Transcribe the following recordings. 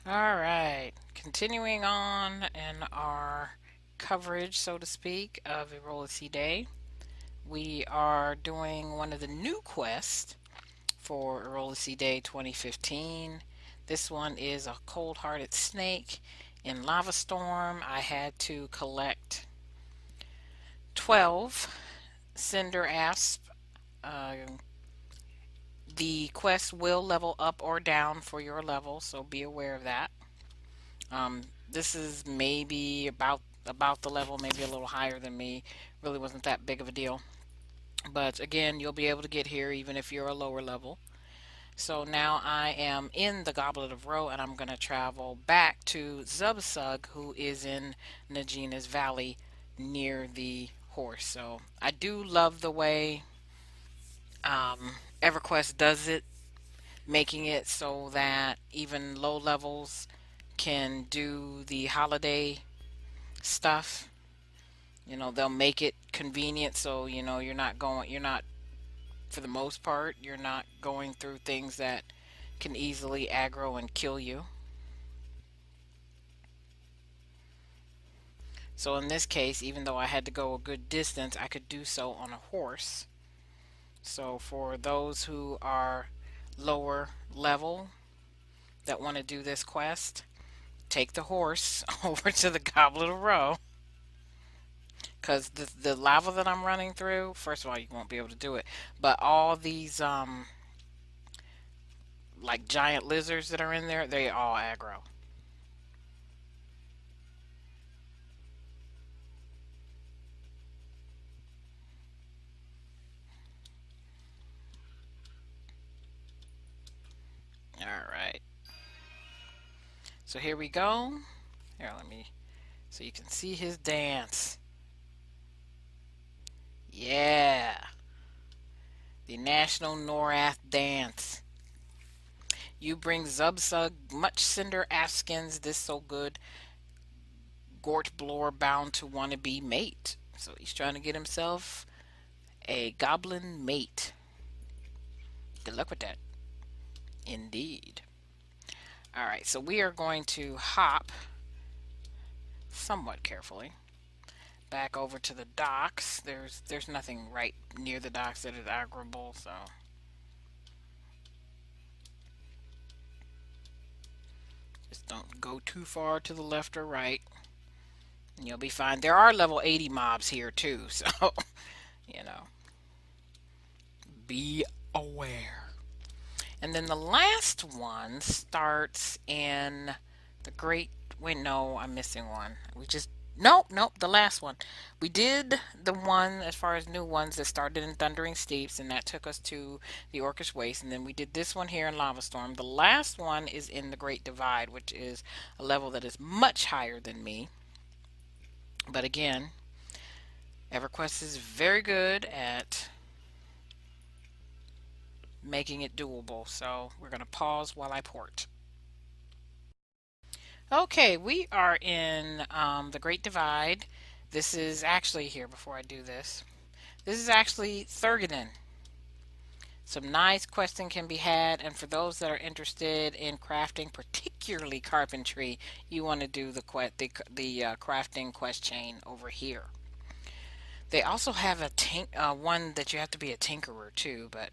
All right, continuing on in our coverage, so to speak, of Erollisi Day. We are doing one of the new quests for Erollisi Day 2015. This one is a cold-hearted snake in Lava Storm. I had to collect 12 cinder asp. Uh, the quest will level up or down for your level, so be aware of that. This is maybe about the level, maybe a little higher than me. Really wasn't that big of a deal. But again, you'll be able to get here even if you're a lower level. So now I am in the Goblet of Ro, and I'm going to travel back to Zubsug, who is in Nagina's Valley near the horse. So I do love the way EverQuest does it, making it so that even low levels can do the holiday stuff. They'll make it convenient so you're not, for the most part, you're not going through things that can easily aggro and kill you. So in this case, even though I had to go a good distance, I could do so on a horse. So for those who are lower level that want to do this quest, take the horse over to the Goblet of Ro, because the lava that I'm running through, first of all, you won't be able to do it. But all these like giant lizards that are in there, they all aggro. All right. So here we go. Here, let me so you can see his dance. Yeah, the National Norath Dance. You bring Zubsug much cinder Afskins, this so good Gort Blore bound to wanna be mate. So he's trying to get himself a goblin mate. Good luck with that. Indeed. All right, so we are going to hop somewhat carefully back over to the docks. There's nothing right near the docks that is aggroable, so just don't go too far to the left or right, and you'll be fine. There are level 80 mobs here too, so you know, be aware. And then the last one starts in the Great. Wait, no, I'm missing one. We just nope, the last one. We did the one as far as new ones that started in Thundering Steeps, and that took us to the Orcish Waste, and then we did this one here in Lava Storm. The last one is in the Great Divide, which is a level that is much higher than me. But again, EverQuest is very good at making it doable. So we're going to pause while I port. Okay, we are in the Great Divide. This is actually here before I do this. This is actually Thurgaden. Some nice questing can be had, and for those that are interested in crafting, particularly carpentry, you want to do the crafting quest chain over here. They also have a one that you have to be a tinkerer too, but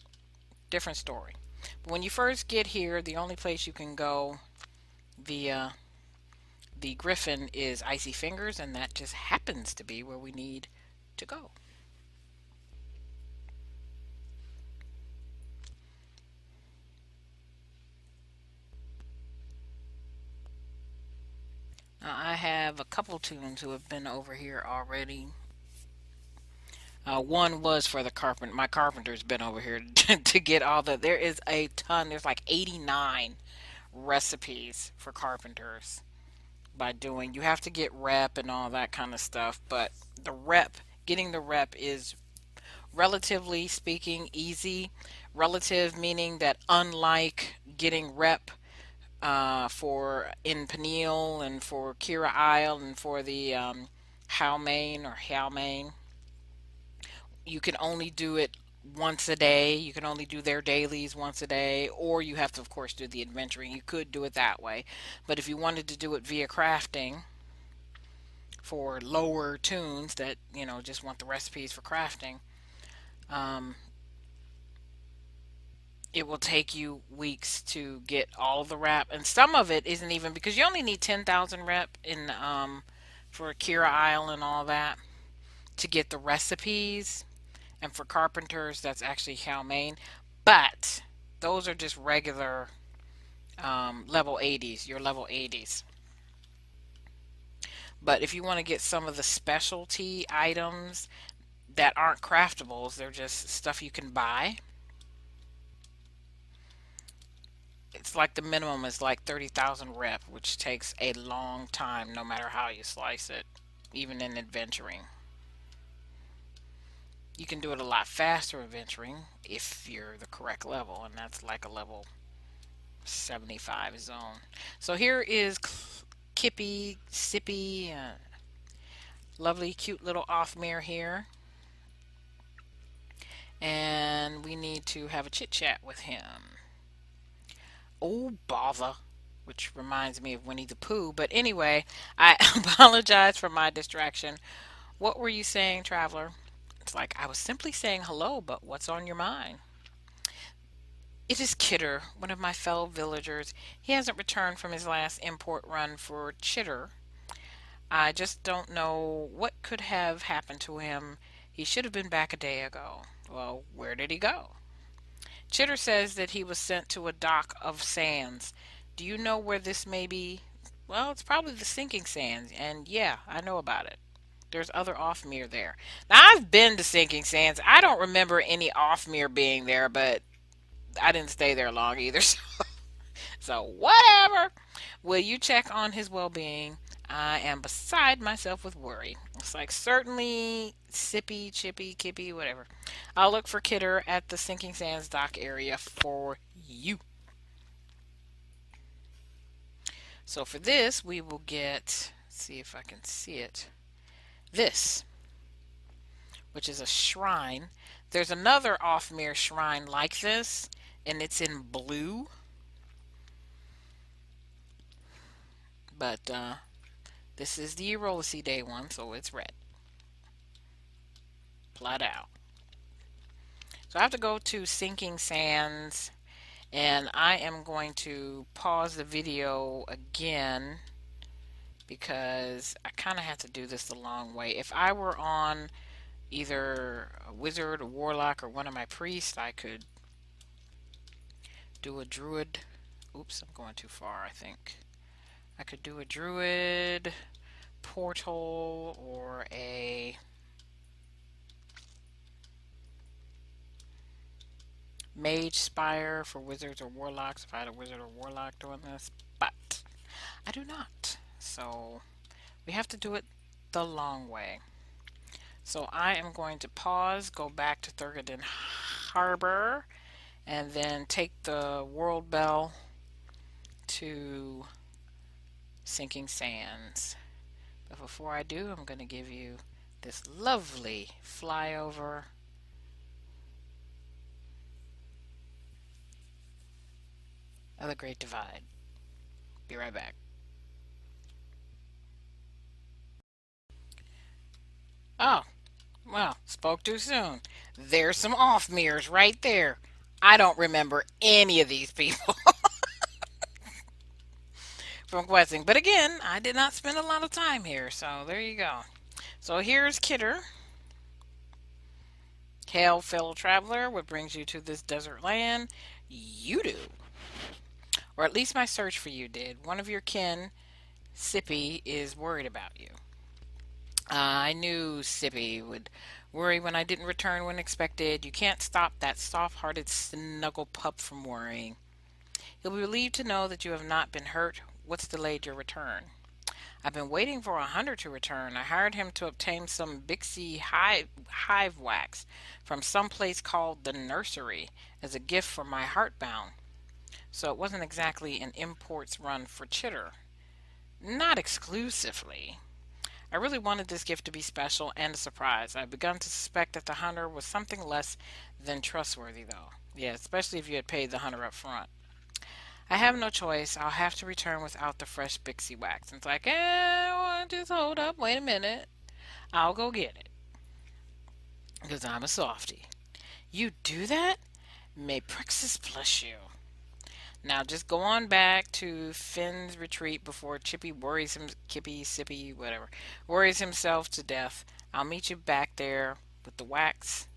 different story. But when you first get here, the only place you can go via the Griffin is Icy Fingers, and that just happens to be where we need to go. Now, I have a couple tunes who have been over here already. One was for the carpenter. My carpenter's been over here to get all the. There is a ton. There's like 89 recipes for carpenters by doing. You have to get rep and all that kind of stuff, but getting the rep is relatively speaking easy. Relative meaning that unlike getting rep for in Peniel and for Kira Isle and for the Halmain or Halmain, you can only do it once a day. You can only do their dailies once a day, or you have to, of course, do the adventuring. You could do it that way. But if you wanted to do it via crafting for lower tunes that, just want the recipes for crafting, um, it will take you weeks to get all of the rep. And some of it isn't even because you only need 10,000 rep in for Kira Isle and all that to get the recipes. And for carpenters, that's actually Chow Mein. But those are just regular level 80s, your level 80s. But if you want to get some of the specialty items that aren't craftables, they're just stuff you can buy. It's like the minimum is like 30,000 rep, which takes a long time no matter how you slice it, even in adventuring. You can do it a lot faster adventuring if you're the correct level, and that's like a level 75 zone. So here is Kippy, Sippy, lovely, cute little Othmere here. And we need to have a chit chat with him. Oh, bother. Which reminds me of Winnie the Pooh. But anyway, I apologize for my distraction. What were you saying, traveler? It's like, I was simply saying hello, but what's on your mind? It is Kidder, one of my fellow villagers. He hasn't returned from his last import run for Chitter. I just don't know what could have happened to him. He should have been back a day ago. Well, where did he go? Chitter says that he was sent to a dock of sands. Do you know where this may be? Well, it's probably the sinking sands, and yeah, I know about it. There's other Offmere there. Now, I've been to sinking sands. I don't remember any Offmere being there, but I didn't stay there long either. So whatever. Will you check on his well-being? I am beside myself with worry. It's like, certainly, Sippy, Chippy, Kippy, whatever. I'll look for Kidder at the Sinking Sands dock area for you. So for this, we will get, let's see if I can see it, this, which is a shrine. There's another Offmere shrine like this, and it's in blue. But this is the Erollisi Day one, so it's red. Flat out. So I have to go to Sinking Sands, and I am going to pause the video again because I kind of have to do this the long way. If I were on either a wizard, a warlock, or one of my priests, I could do a druid. Oops, I'm going too far, I think. I could do a druid, portal, or a mage spire for wizards or warlocks if I had a wizard or warlock doing this, but I do not. So we have to do it the long way. So I am going to pause, go back to Thurgadon Harbor, and then take the world bell to Sinking Sands. But before I do, I'm going to give you this lovely flyover of the Great Divide. Be right back. Oh, well, spoke too soon. There's some off mirrors right there. I don't remember any of these people from questing. But again, I did not spend a lot of time here, so there you go. So here's Kidder. Hail, fellow traveler. What brings you to this desert land? You do. Or at least my search for you did. One of your kin, Sippy, is worried about you. I knew Sippy would worry when I didn't return when expected. You can't stop that soft-hearted snuggle pup from worrying. He'll be relieved to know that you have not been hurt. What's delayed your return? I've been waiting for a hunter to return. I hired him to obtain some Bixie hive wax from some place called the Nursery as a gift for my heartbound. So it wasn't exactly an imports run for Chitter. Not exclusively. I really wanted this gift to be special and a surprise. I had begun to suspect that the hunter was something less than trustworthy, though. Yeah, especially if you had paid the hunter up front. I have no choice. I'll have to return without the fresh Bixie wax. And it's like, just hold up, wait a minute. I'll go get it. Because I'm a softie. You do that? May Praxis bless you. Now just go on back to Finn's retreat before Chippy worries him, Kippy, Sippy, whatever, worries himself to death. I'll meet you back there with the wax.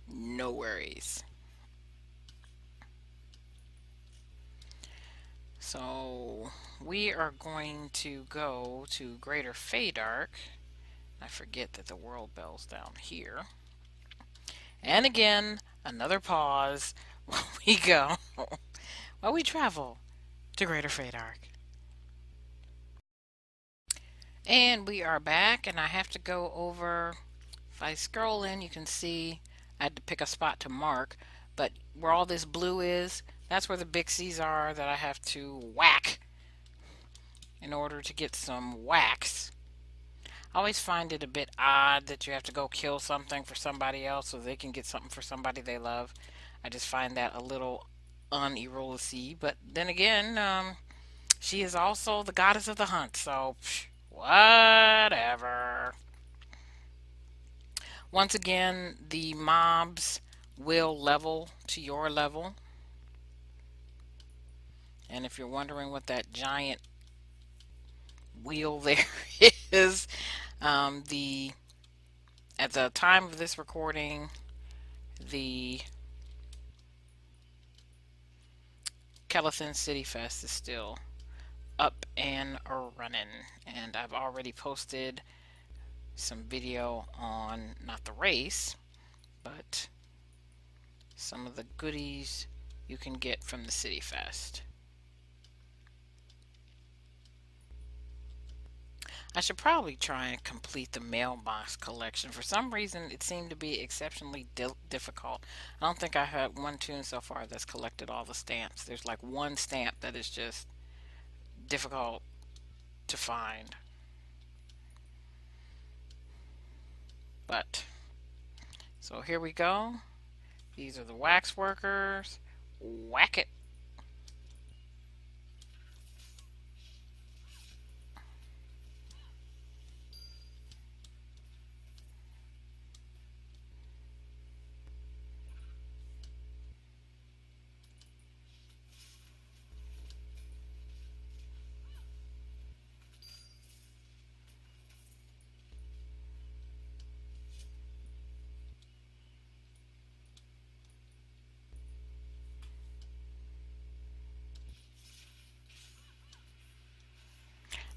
No worries. So we are going to go to Greater Feydark. I forget that the world bell's down here. And again, another pause while we go, while we travel to Greater Feydark. And we are back, and I have to go over. If I scroll in, you can see I had to pick a spot to mark, but where all this blue is, that's where the Bixies are that I have to whack in order to get some wax. I always find it a bit odd that you have to go kill something for somebody else so they can get something for somebody they love. I just find that a little un-Erollisi, but then again, she is also the goddess of the hunt, so whatever. Once again, the mobs will level to your level. And if you're wondering what that giant wheel there is, the at the time of this recording, the Kelathan City Fest is still up and running, and I've already posted some video on not the race, but some of the goodies you can get from the City Fest. I should probably try and complete the mailbox collection. For some reason, it seemed to be exceptionally difficult. I don't think I had one tune so far that's collected all the stamps. There's like one stamp that is just difficult to find. But, so here we go. These are the wax workers. Whack it.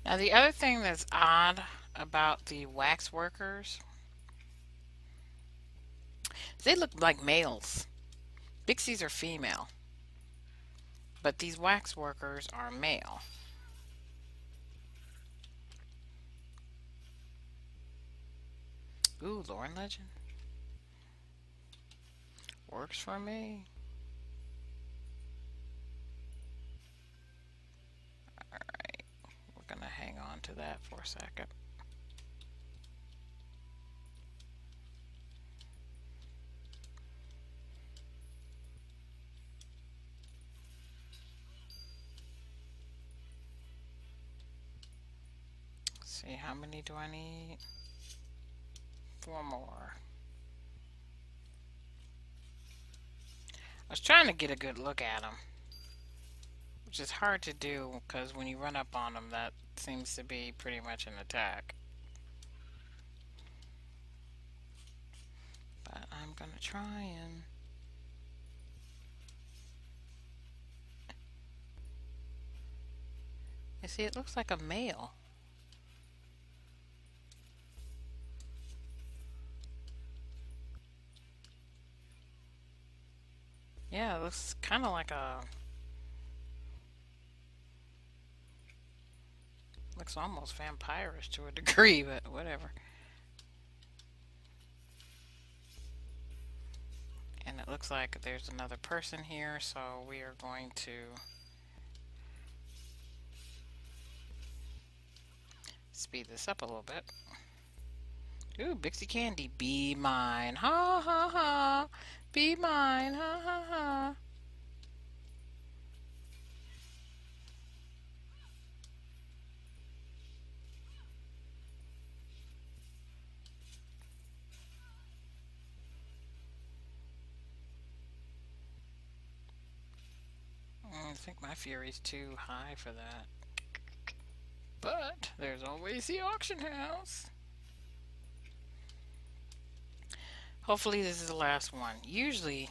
Now, the other thing that's odd about the wax workers is they look like males. Bixies are female, but these wax workers are male. Ooh, Lauren Legend. Works for me. Alright, we're gonna hang on to that for a second. Let's see, how many do I need? 4 more. I was trying to get a good look at them, which is hard to do because when you run up on them, that seems to be pretty much an attack. But I'm gonna try and you see, it looks like a male. Yeah, it looks kind of like a... Looks almost vampirish to a degree, but whatever. And it looks like there's another person here, so we are going to Speed this up a little bit. Ooh, Bixie Candy, be mine. Ha ha ha. Be mine. Ha ha ha. I think my fury's too high for that. But there's always the auction house. Hopefully this is the last one. Usually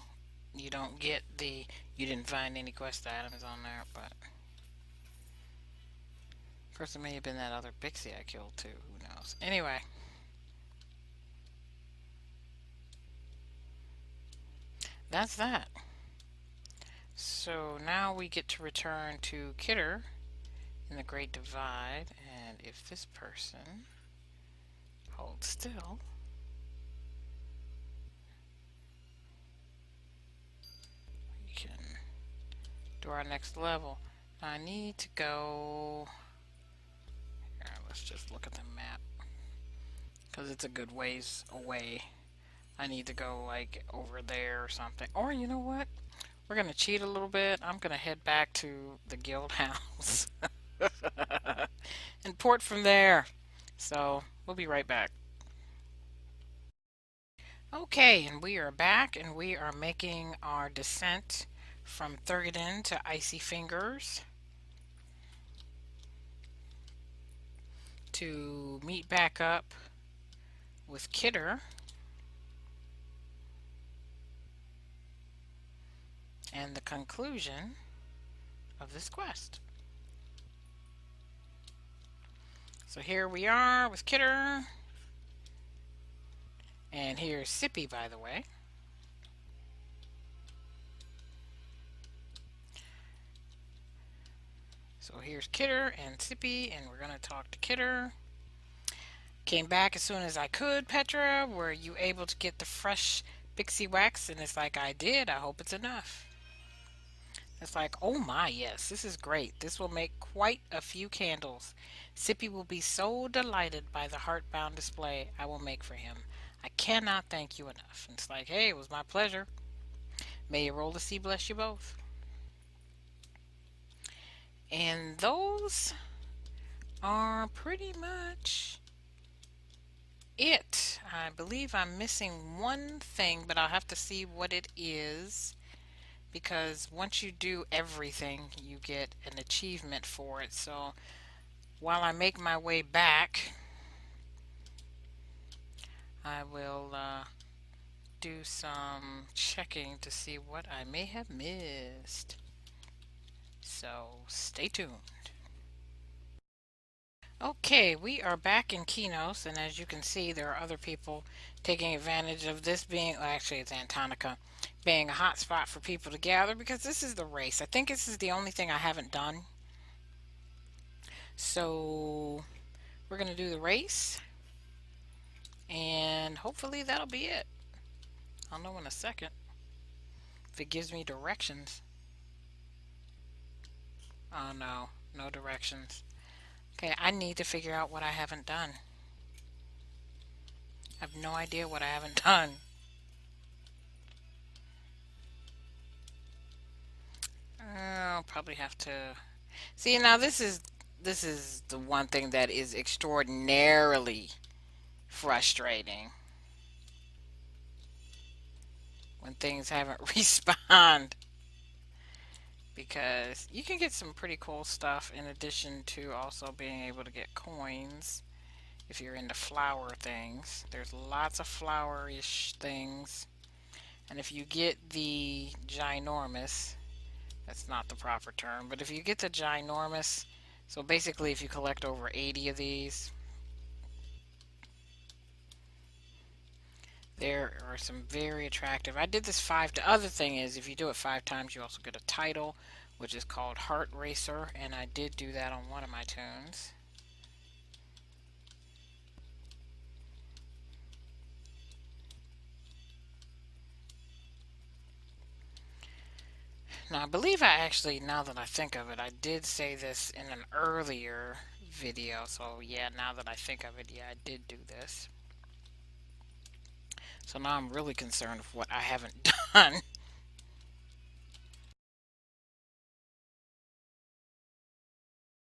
you don't get you didn't find any quest items on there, but of course it may have been that other Bixie I killed too. Who knows? Anyway. That's that. So now we get to return to Kidder in the Great Divide, and if this person holds still, we can do our next level. I need to go here. Let's just look at the map because it's a good ways away. I need to go like over there or something. Or you know what? We're gonna cheat a little bit. I'm gonna head back to the guild house and port from there. So we'll be right back. Okay, and we are back, and we are making our descent from Thurgadin to Icy Fingers to meet back up with Kidder and the conclusion of this quest. So here we are with Kidder, and here's Sippy, by the way. So here's Kidder and Sippy, and we're going to talk to Kidder. Came back as soon as I could, Petra. Were you able to get the fresh Bixie wax? And it's like, I did. I hope it's enough. It's like, oh my, yes, this is great. This will make quite a few candles. Sippy will be so delighted by the heartbound display I will make for him. I cannot thank you enough. And it's like, hey, it was my pleasure. May Erollisi bless you both. And those are pretty much it. I believe I'm missing one thing, but I'll have to see what it is, because once you do everything, you get an achievement for it. So while I make my way back, I will do some checking to see what I may have missed. So stay tuned. Okay, we are back in Kinos, and as you can see, there are other people taking advantage of this being, well, actually it's Antonica, being a hot spot for people to gather, because this is the race. I think this is the only thing I haven't done. So we're going to do the race, and hopefully that'll be it. I'll know in a second if it gives me directions. Oh no, no directions. Okay, I need to figure out what I haven't done. I have no idea what I haven't done. I'll probably have to see. Now this is the one thing that is extraordinarily frustrating, when things haven't respawned, because you can get some pretty cool stuff in addition to also being able to get coins if you're into flower things. There's lots of flower-ish things, and if you get the ginormous, that's not the proper term, but if you get the ginormous, so basically if you collect over 80 of these, there are some very attractive. I did this 5. The other thing is, if you do it 5 times, you also get a title, which is called Heart Racer, and I did do that on one of my tunes. Now, I believe I actually, now that I think of it, I did say this in an earlier video. So yeah, now that I think of it, yeah, I did do this. So now I'm really concerned with what I haven't done.